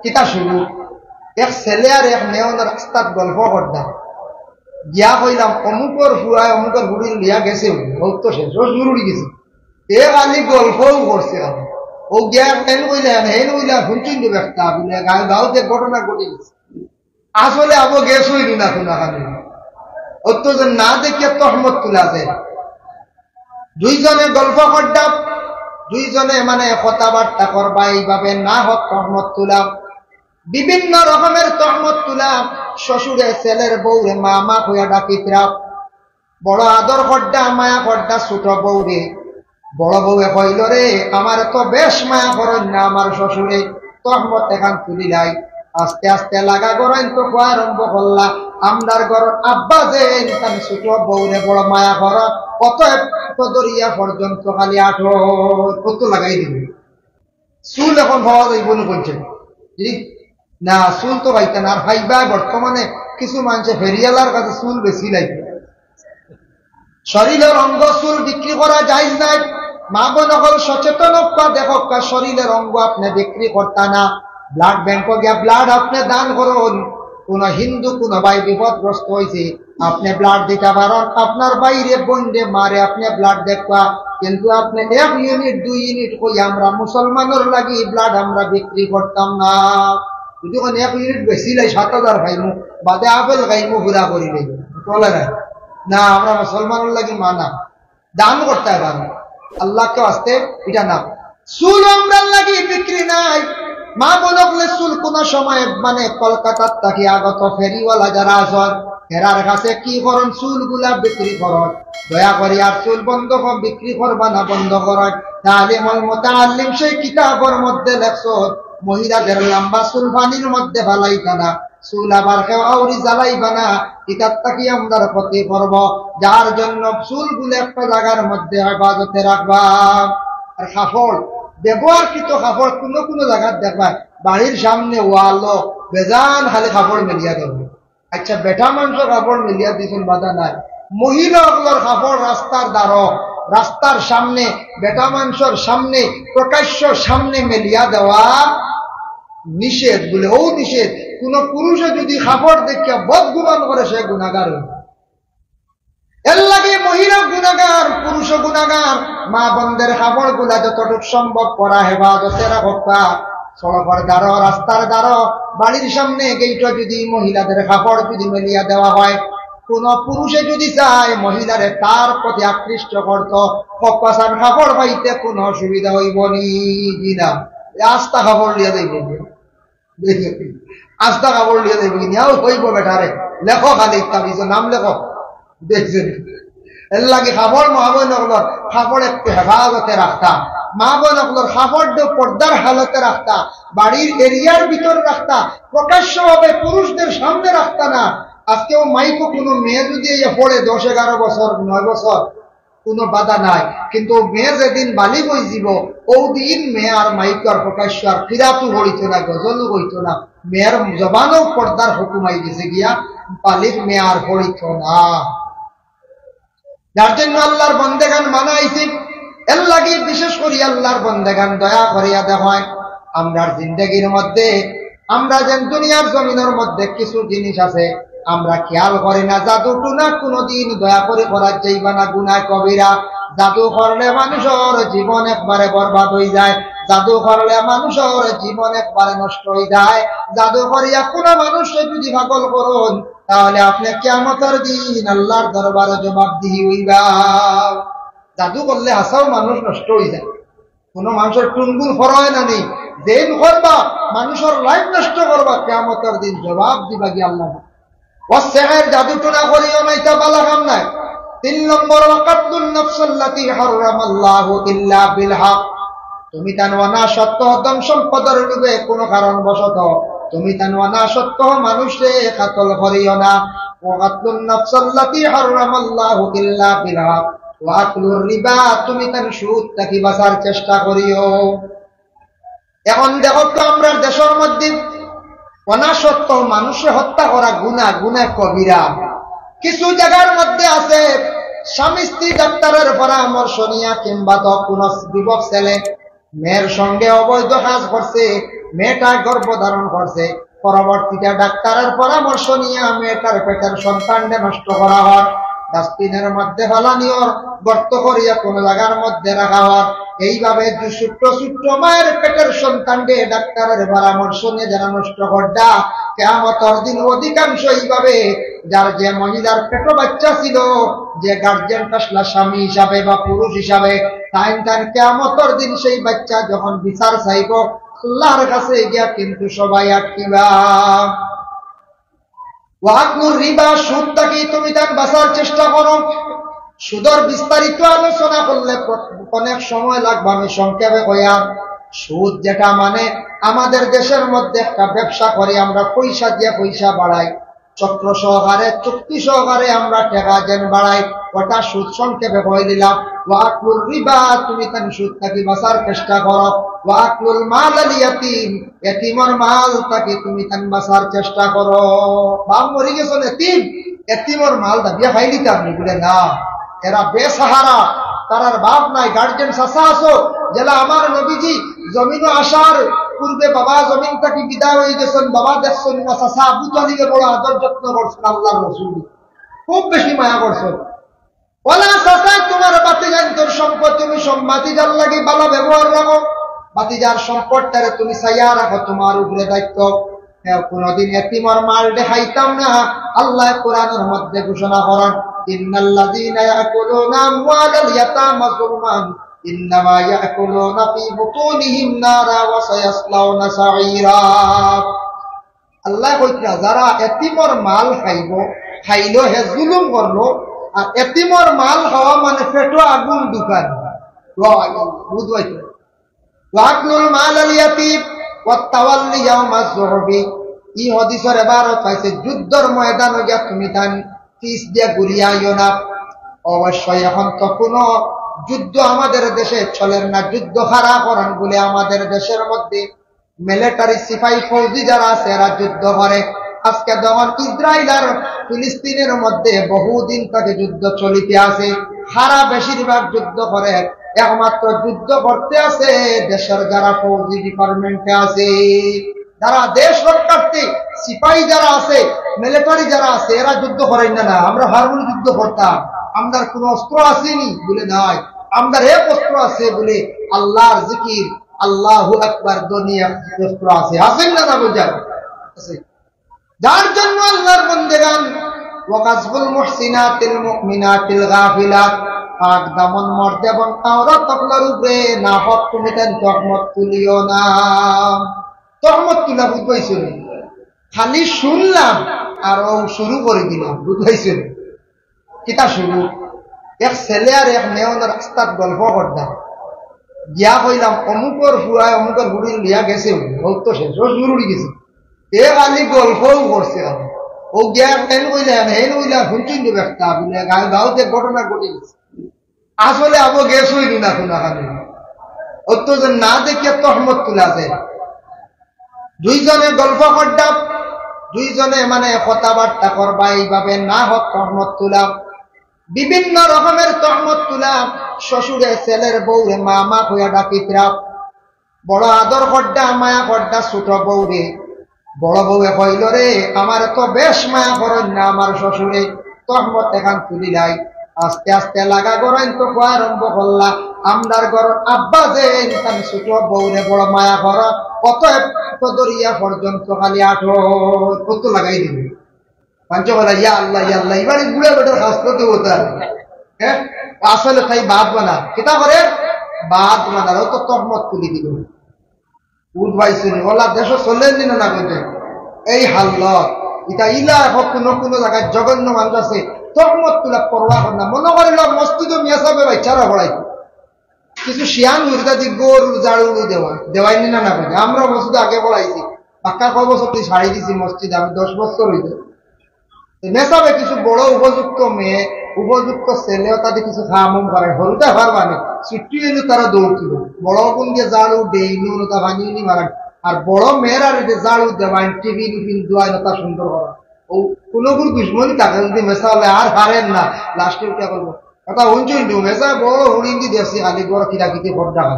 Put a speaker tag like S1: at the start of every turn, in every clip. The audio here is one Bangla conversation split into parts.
S1: কিতা শুরু এক ছেলে আর এক মেয়ন রাস্তাত গল্প করতাম গিয়া কইলাম অমুকর ফুয়ায় অমুকর হুড়ি লিয়া গেছে বহুত তো শেষ জরুরি গেছে এ খালি গল্পও করছে ও গিয়া হেন কইলেন হেন কইলা শুনছেন তো একটা বলে গাঁওতে ঘটনা ঘটে গেছে আসলে আবো গেছ হইল না শোনা খালি অত্যন্ত না দেখিয়া তহমত তুলাছে দুইজনে গল্প করতাম দুইজনে মানে কথাবার্তা করবা এইভাবে না হোক তহমত তুলাম বিভিন্ন রকমের তহমত তুলাম শ্বশুরে ছেলের বউরে মা হইয়া ডাকিতরা বড় আদর করডা মায়া করডা ছোট বউরে বড় বউয়ে কইল রে আমার তো বেশ মায়া করেন না আমার শ্বশুরে তহমত এখান তুলিলাই আস্তে আস্তে লাগা করেন তো কোয়া আরম্ভ করলা আমরার ঘর আব্বা যে ছোট বউরে বড় মায়া কর কত দরিয়া পর্যন্ত খালি আঠো কত লাগাই দিবে চুল এখন হওয়া যাইব না বলছেন না চুল তো পাইতেন আর ভাইবা বর্তমানে কিছু মানুষে ফেরিয়ালার কাছে চুল বেশি লাগবে শরীরের অঙ্গ চুল বিক্রি করা যায় নাই মা বোন হল সচেতন দেখক শরীরের অঙ্গ আপনি বিক্রি করতা না ব্লাড ব্যাংক গিয়া ব্লাড আপনি দান করুন কোন হিন্দু কোন ভাই বিপদগ্রস্ত হয়েছে আপনি ব্লাড দিতে পারেন আপনার বাইরে বন্ডে মারে আপনি ব্লাড দেখবা কিন্তু আপনি 1 ইউনিট 2 ইউনিট কই আমরা মুসলমানের লাগি ব্লাড আমরা বিক্রি করতাম না যদি কোন 1 ইউনিট বেশি লাই 7000 খাইমু বাদে আপেল খাইমু পুরা করি দেব চলে না আমরা মুসলমানের লাগি মানা দান করতে পারবো আল্লাহকে আসতে এটা না চুল আমরা লাগি বিক্রি নাই মা বলকলে চুল কোন সময় মানে কলকাতার থাকি আগত ফেরিওয়ালা যারা আছেন এরার কাছে কি করেন চুল গুলা বিক্রি করেন দয়া করি আর চুল বন্ধ বিক্রি করবা না বন্ধ করেন তাহলে মুতাআল্লিম সেই কিতাবের মধ্যে লেখছো মহিলাদের লম্বা চুল পানির মধ্যে ফালাইতা না চুল আবার কেউ আউরি জ্বালাইবা না কিতাব থাকি আমরা ক্ষতি করব যার জন্য চুল গুলো একটা জায়গার মধ্যে হেফাজতে রাখবা আর কাপড় ব্যবহারকৃত কাপড় কোনো কোনো জায়গায় দেখবা বাড়ির সামনে ওয়ালো বেজান খালি কাপড় মেলিয়া দেবে আচ্ছা বেটা মানুষ কাপড় মেলিয়া দিয়েছেন বাধা নাই মহিলাগুলোর কাপড় রাস্তার সামনে বেটা মানুষের সামনে প্রকাশ্য সামনে মেলিয়া দেওয়া নিষেধ বলে ও নিষেধ কোন পুরুষে যদি কাপড় দেখিয়া বদগুমান করে সে গুনাহগার এর লাগে মহিলা গুনাহগার পুরুষ গুনাহগার মা বোনদের কাপড় গুলা যতটুকু সম্ভব করা হেফাজতে রাখবা সড়কের দ্বারা রাস্তার দ্বারা বাড়ির সামনে গেইটা যদি মহিলাদের কাপড় যদি মেলিয়া দেওয়া হয় কোন পুরুষে যদি চায় মহিলারে তার প্রতি আকৃষ্ট করত কপাসার কাপড় পাইতে কোনো অসুবিধা হইব না আস্তা কাপড় লিয়া দেব আস্তা কাপড় লিয়া দেব নিয়াও হইব বেটারে লেখো খালি তাবিজ নাম লেখো দেখছেন এর লাগে কাপড় মা বোনগুলোর কাপড় একটু হেফাজতে রাখতাম মা বোনগুলোর কাপড় পর্দার হালতে রাখতা বাড়ির এরিয়ার ভিতর রাখতা প্রকাশ্যভাবে পুরুষদের সামনে রাখতা না আজকেও মাইকো কোনো মেয়ে যদি পড়ে 10-11 বছর 9 বছর কোনো বাধা নাই কিন্তু মেয়ে যেদিন বালিগ হয়ে যাব ওদিন মেয়ে আর মাইকার প্রকাশ্য আর কিরাতু হইত না গজলও হইত না মেয়ের জবানও পর্দার হুকুমাই গেছে গিয়া বালিগ মেয়ে আর হইত না যার জন্য আল্লাহর বন্দেগান মানাইছি এর লাগে বিশেষ করে আল্লাহর বন্দেগান দয়া করিয়া দেখায় আমরার জিন্দেগির মধ্যে আমরা যেন দুনিয়ার জমিনের মধ্যে কিছু জিনিস আছে আমরা খেয়াল করি না জাদু টুনা কোনদিন দয়া করে করা যাইবা না গুনাহ কবিরা জাদু করলে মানুষের জীবন একবারে বরবাদ হয়ে যায় জাদু করলে মানুষের জীবন একবারে নষ্ট হয়ে যায় জাদু করিয়া কোন মানুষ যদি পাগল করুন তাহলে আপনি কিয়ামতের দিন আল্লাহর দরবারে জবাবদিহি হইবা জাদু করলে হাসাও মানুষ নষ্ট হয়ে যায় কোন মানুষের টুনগুন ফরয় না নেই যেন করবা মানুষের লাইফ নষ্ট করবা কিয়ামতের দিন জবাব দিবা কি আল্লাহ ওয়াসেহের জাদু টুনা করিও না এটা বালা কাম নাই 3 নম্বর ওয়াকাতুন নাফসাল্লাতী হারামাল্লাহু ইল্লা বিল হক তুমি তানওয়ানা সত্য ধন সম্পদের লোভে কোন কারণ বশত তুমি তানওয়ানা সত্য মানুষে কাতল করিও না ওয়াকাতুন নাফসাল্লাতী হারামাল্লাহু ইল্লা বিল হক ওয়াকুলুর রিবা তুমি তান সুদ থেকে বাঁচার চেষ্টা করিও এখন দেখো তো আমরা দেশের মধ্যে অনাসত্য মানুষে হত্যা করা গুনাহ কবিরা কিছু জায়গার মধ্যে আছে স্বামী স্ত্রী ডাক্তারের পরামর্শ নিয়া কিংবা তো কোন যুবক ছেলে মেয়ের সঙ্গে অবৈধ কাজ করছে মেয়েটা গর্ভধারণ করছে, পরবর্তীতে ডাক্তারের পরামর্শ নিয়ে মেয়েটার পেটের সন্তানকে নষ্ট করা হয়, ডাস্টবিনের মধ্যে ফেলানি ওর, গর্ত করিয়া কোন জায়গার মধ্যে রাখা হয়। এইভাবে ছোট্ট ছোট্ট মায়ের পেটের সন্তানকে ডাক্তারের পরামর্শ নিয়ে যারা নষ্ট করডা, কিয়ামতের দিন অধিকাংশ এইভাবে যার যে মহিলার পেটে বাচ্চা ছিল, যে গার্জিয়ান আসলা স্বামী হিসাবে বা পুরুষ হিসাবে, তাই কিয়ামতের দিন সেই বাচ্চা যখন বিচার চাইব আল্লাহর কাছে গিয়া কিন্তু সবাই আটকিবা। ওয়াকুর রিবা, সুদ থেকে তুমি তার বাঁচার চেষ্টা করো। সুদের বিস্তারিত আলোচনা করলে অনেক সময় লাগবে, আমি সংক্ষেপে কইয়াম। সুদ যেটা মানে আমাদের দেশের মধ্যে একটা ব্যবসা করে আমরা পয়সা দিয়ে পয়সা বাড়াই, চক্র সহকারে চুক্তি সহকারে আমরা টাকা দেন বাড়াই, ওটা সুদ। সংক্ষেপে কই দিলাম ওয়াকুর রিবা, তুমি তার সুদ থেকে বাঁচার চেষ্টা করো। ওয়াকুল মাল আল ইয়াতীম, এতিমের মাল থেকে তুমি তার বাঁচার চেষ্টা করো। বাপ মরে গেছে এতিম, এতিমের মাল দাবিয়া খাই দিতাম বলে না, এরা বেসাহারা, তারার বাপ নাই, গার্জেন চাচা আসো জেলা আমার নবীজি জমিন আসার পূর্বে বাবা জমিন থেকে বিদায় হয়ে গেছেন, বাবা দেখছেন না, চাচা আবু তালিবে বড় আদর যত্ন করছেন, আল্লাহ রসুল খুব বেশি মায়া করছেন। ওলা চাচা তোমার বাতিজান তোর সম্পদ, তুমি বাতিজার লাগে ভালো ব্যবহার রাখো, বাতিজার সম্পদটারে তুমি চাইয়া রাখো, তোমার উপরে দায়িত্ব। কোনদিন এতিমের মাল দেখাইতাম না। আল্লাহ কোরআনের মধ্যে ঘোষণা করেন ইন্নাল্লাযীনা ইয়াকুলুনা আমওয়ালাল ইয়াতামা যুলমান ইন্নামা ইয়াকুলুনা ফী বুতুনিহিম নারা ওয়া সায়াসলাউনা সাঈরা। আল্লাহ কইরা যারা এতিমের মাল খাইলো হে জুলুম করলো, আর এতিমের মাল খাওয়া মানে পেটো আগুন দোকান। বুঝবাইতো ওয়াকুল মাল আল ইয়াতীম ওয়াত তাওয়াল্লি ইয়াওমাজ যুহবি। ই হাদিসের ইবারত পাইছে যুদ্ধের ময়দানে গিয়া তুমি তান পিস দিয়া ঘুরিয়া আইও না। অবশ্যই এখন তো কোনো যুদ্ধ আমাদের দেশে চলেন না, যুদ্ধ হারা করেন বলে আমাদের দেশের মধ্যে মিলিটারি সিপাহী ফৌজি যারা আছে এরা যুদ্ধ করে। আজকে যখন ইসরায়েল আর ফিলিস্তিনের মধ্যে বহুদিন থেকে যুদ্ধ চলিতে আছে, হারা বেশিরভাগ যুদ্ধ করে, একমাত্র যুদ্ধ করতে আছে দেশের যারা ফৌজি ডিপার্টমেন্টে আছে, যারা দেশ রক্ষার্থী সিপাহী যারা আছে, মিলিটারি যারা আছে, এরা যুদ্ধ করেন না। আমরা হারমোনি যুদ্ধ করতাম, আমরার কোন অস্ত্র আসেনি বলে নাই, আমরার এক অস্ত্র আছে বলে আল্লাহর জিকির, আল্লাহু আকবার দুনিয়া অস্ত্র আছে, আছেন না? না বুঝার আছে, যার জন্য আল্লাহর বন্দেগান ওয়াকাসবুল মুহসিনাতিল মুমিনাতিল গাফিলাত, পাক দামন মর্দ এবং আওরাত আপনার উপরে না হক তুমি তেন তহমত তুলিও না। তহমত তুলা বুঝবাইছেন, খালি শুনলাম আর ও শুরু করে দিলাম, বুঝবাইছেন? কিতা শুরু? এক ছেলে আর এক মেয়ে রাস্তার গল্প করতাম, গিয়া কইলাম অমুকর হুড়ায় অমুকর হুড়ি লিয়া গেছে, হোক তো শেষ জরুরি গেছে, এ খালি গল্পও করছে। ও গিয়া হেন কইলাম হেন কইলাম শুনছেন তো একটা বলে গাঁওতে ঘটনা ঘটে গেছে, আসলে আবো গেছ হইল না শোনা খালি অত যে না দেখিয়া তহমত তুলা যায়। দুইজনে গল্প করতাম, দুইজনে মানে কথাবার্তা করবা এইভাবে না হোক তহমত তুলাম, বিভিন্ন রকমের তহমত তুলাম। শ্বশুরে ছেলের বউরে মা মা হইয়া ডাকিতরা, বড় আদর করডা মায়া করডা ছোট বউরে। বড় বউয়ে কইল রে আমার তো বেশ মায়া করেন না আমার শ্বশুরে, তহমত এখান তুলি লাই। আস্তে আস্তে লাগা গড়াইন তো খোয়া আরম্ভ করলা, আমদার ঘর আব্বা যে ছোট বউরে বড় মায়া কর, কত দরিয়া পর্যন্ত খালি আঠো কত লাগাই দিবে পাঞ্চ বলা ইয়া আল্লাহ ইয়া আল্লাহ। এবার বুড়ে বেটার কাজ করতে হতো, হ্যাঁ আসলে তাই বাদ বানা কিতা করে বাদ বানার তো তহমত তুলি দিল। বুঝবাইছেন ওলা দেশ চলে দিন না বলতে এই হাল্লত এটা ইলা হোক কোনো কোনো জায়গায় জঘন্য মানুষ আছে তহমত তুলা পরোয়া কর না, মনে করিল মসজিদ মিয়া সাহেব বাচ্চারা পড়াইতো কিছু শিয়ান হুজরা দি গরু জাড়ু দেওয়াইনি না বলতে। আমরা মসজিদ আগে পড়াইছি, পাক্কা কয় বছর তুই ছাড়ি দিছি মসজিদ, আমি 10 বছর হইতে মেসাবে কিছু বড় উপযুক্ত মেয়ে উপযুক্ত ছেলেও তাদের কিছু খামুম করে হলুদা পারবানি ছুটি এলে তারা দৌড়ছিল, বড় কোন দিয়ে জাড়ু দেইনি তা ভাঙিনি মারান, আর বড় মেয়েরা জাড়ু দেওয়াইন টিভি টিফিন দোয়াই তা সুন্দর করা। ও কোনো কোন দুশ্মনী তাকে যদি মেসা হলে আর হারেন না, লাস্টে উঠে করবো কথা শুনছুন মেসা বড় হুড়িন্দি দেখছি খালি বড় কিরাকিতে ভোট ডাকা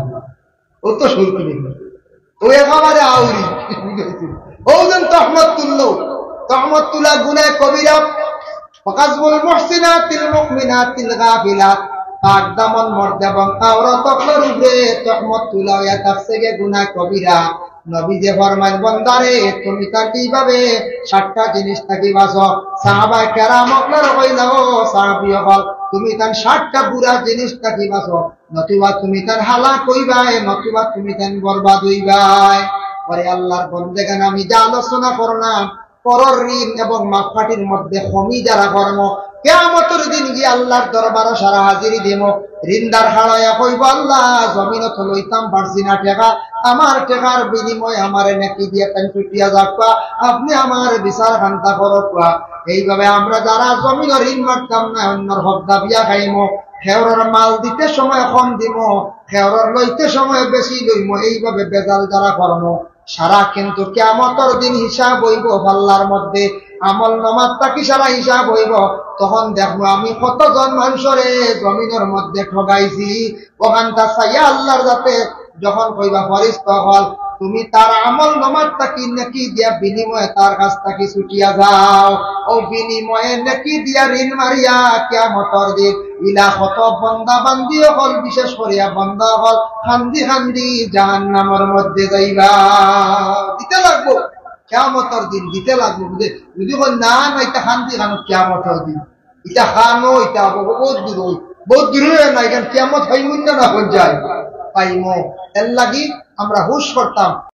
S1: ও তো শুরু করি ওই একেবারে আউরি ওজন তহমত তুললো, তহমত তুলা গুনায় কবিরা, ওয়াকাজবুল মুহসিনাতিল মুমিনাতিল গাফিলাত, পাক দামন মর্দ এবং আওরাত অকলের উপরে তহমত তুলা হইয়া থাকছে গে গুনায় কবিরা। নবী যে ফরমান বন্দারে তুমি তা কিভাবে 7টা জিনিস থাকি বাঁচো। সাহাবায়ে কেরাম অকলের কইলা ও সাহাবী হল তুমি তান 7টা বুড়া জিনিস থাকি বাঁচো, নতুবা তুমি তান হালাক হইবাই, নতুবা তুমি তান বরবাদ হইবাই। পরে আল্লাহর বন্দেগান আমি যা আলোচনা করলাম পরর ঋণ এবং মাফাটির মধ্যে খমি যারা কর্ম কিয়ামতের দিন গিয়ে আল্লাহর দরবারে সারা হাজিরি দিব। ঋণদার হারায়া কইব আল্লাহ জমিনত লইতাম পারছি না টাকা, আমার টাকার বিনিময়ে আমারে নেকি দিয়ে তাই ছুটিয়া যাবা, আপনি আমার বিচার খান্তা করবা। এইভাবে আমরা যারা জমিন ঋণ মারতাম না অন্যর হক দাবিয়া খাইমো, খেওরের মাল দিতে সময় কম দিব, খেওরের লইতে সময় বেশি লইমো, এইভাবে বেজাল যারা কর্ম সারা কিন্তু কিয়ামতের দিন হিসাব হইব আল্লাহর মধ্যে। আমল নামাজ তাকি সারা হিসাব হইব। তখন দেখবো আমি কতজন মানুষরে জমিনের মধ্যে ঠগাইছি। ওখানটা চাইয়া আল্লাহর যাতে যখন কইবা ফরিস্তা হল তুমি তার আমল নামাজ তাকি নেকি দিয়া বিনিময়ে তার কাছ থেকে ছুটিয়া যাও, ও বিনিময়ে নেকি দিয়া ঋণ মারিয়া কিয়ামতের দিন ইলা কত বন্দা বান্দি হল, বিশেষ করিয়া বন্দা হল খান্দি খান্দি জাহান্নামের মধ্যে যাইবা। দিতে লাগবো কিয়ামতের দিন, দিতে লাগবো। যদি না না এটা খান্দি খানো কিয়ামতের দিন, এটা খানো এটা বহুত দূর, বহুত দূরে না, এখানে কিয়ামত হইমুন না হয়ে যায় পাইমো। এর লাগি আমরা হুশ করতাম